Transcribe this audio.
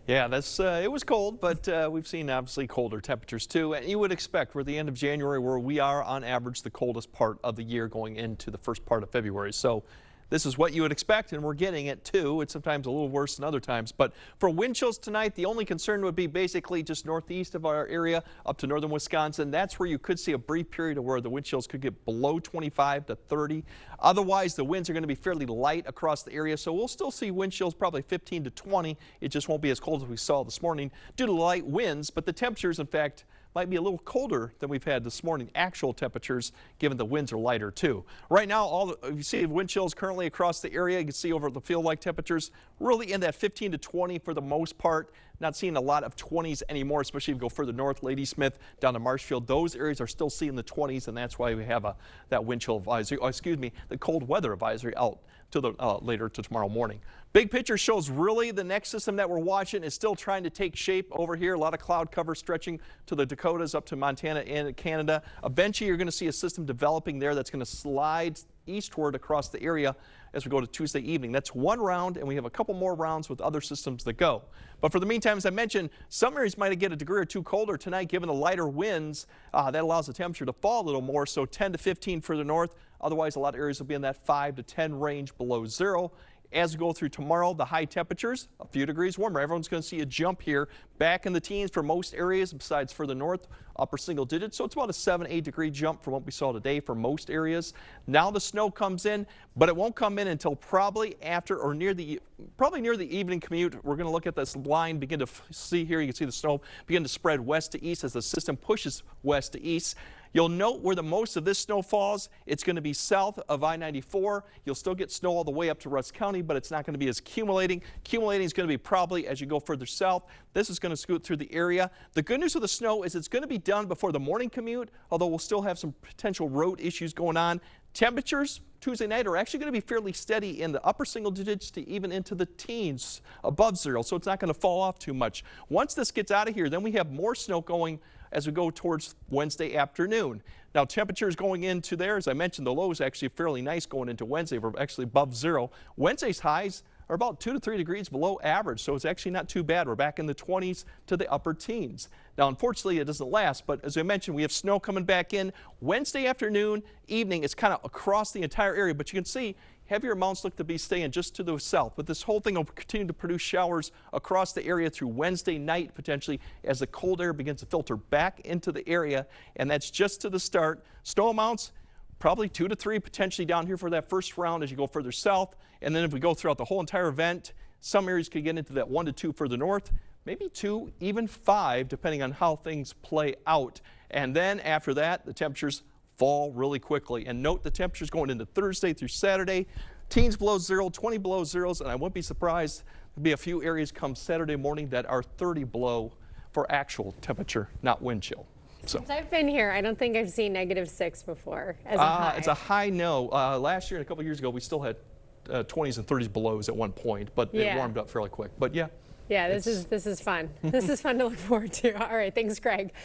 Yeah, it was cold, but we've seen obviously colder temperatures too. And you would expect we're at the end of January where we are on average the coldest part of the year going into the first part of February. So this is what you would expect, and we're getting it too. It's sometimes a little worse than other times. But for wind chills tonight, the only concern would be basically just northeast of our area up to northern Wisconsin. That's where you could see a brief period of where the wind chills could get below 25 to 30. Otherwise, the winds are going to be fairly light across the area, so we'll still see wind chills probably 15 to 20. It just won't be as cold as we saw this morning due to light winds, but the temperatures, in fact, might be a little colder than we've had this morning. Actual temperatures, given the winds are lighter too. Right now, you see wind chills currently across the area. You can see over the field-like temperatures really in that 15 to 20 for the most part. Not seeing a lot of 20s anymore, especially if you go further north, Ladysmith down to Marshfield. Those areas are still seeing the 20s, and that's why we have that wind chill advisory, the cold weather advisory out to the later to tomorrow morning. Big picture shows really the next system that we're watching is still trying to take shape over here. A lot of cloud cover stretching to the Dakotas up to Montana and Canada. Eventually, you're going to see a system developing there that's going to slide eastward across the area as we go to Tuesday evening. That's one round, and we have a couple more rounds with other systems that go. But for the meantime, as I mentioned, some areas might get a degree or two colder tonight given the lighter winds. That allows the temperature to fall a little more, so 10 to 15 further north. Otherwise, a lot of areas will be in that 5 to 10 range below zero. As we go through tomorrow, the high temperatures, a few degrees warmer. Everyone's going to see a jump here back in the teens for most areas besides further north, upper single digits. So it's about a 7-8 degree jump from what we saw today for most areas. Now the snow comes in, but it won't come in until probably after or near the evening commute. We're going to look at this line, begin to see here. You can see the snow begin to spread west to east as the system pushes west to east. You'll note where the most of this snow falls. It's going to be south of I-94. You'll still get snow all the way up to Rusk County, but it's not going to be as accumulating. Accumulating is going to be probably as you go further south. This is going to scoot through the area. The good news with the snow is it's going to be done before the morning commute, although we'll still have some potential road issues going on. Temperatures Tuesday night are actually going to be fairly steady in the upper single digits to even into the teens above zero, so it's not going to fall off too much. Once this gets out of here, then we have more snow going as we go towards Wednesday afternoon. Now temperatures going into there, as I mentioned, the low is actually fairly nice going into Wednesday. We're actually above zero. Wednesday's highs are about 2 to 3 degrees below average, so it's actually not too bad. We're back in the 20s to the upper teens. Now, unfortunately, it doesn't last, but as I mentioned, we have snow coming back in. Wednesday afternoon, evening, it's kind of across the entire area, but you can see heavier amounts look to be staying just to the south. But this whole thing will continue to produce showers across the area through Wednesday night, potentially, as the cold air begins to filter back into the area, and that's just to the start. Snow amounts, probably 2 to 3 potentially down here for that first round as you go further south. And then if we go throughout the whole entire event, some areas could get into that 1 to 2 further north, maybe 2, even 5, depending on how things play out. And then after that, the temperatures fall really quickly. And note the temperatures going into Thursday through Saturday, teens below zero, 20 below zeros, and I wouldn't be surprised there'll be a few areas come Saturday morning that are 30 below for actual temperature, not wind chill. So. Since I've been here, I don't think I've seen -6 before as a high. It's a high no. Last year and a couple years ago, we still had 20s and 30s belows at one point, but it warmed up fairly quick. But yeah. Yeah, this is fun. This is fun to look forward to. All right, thanks, Greg.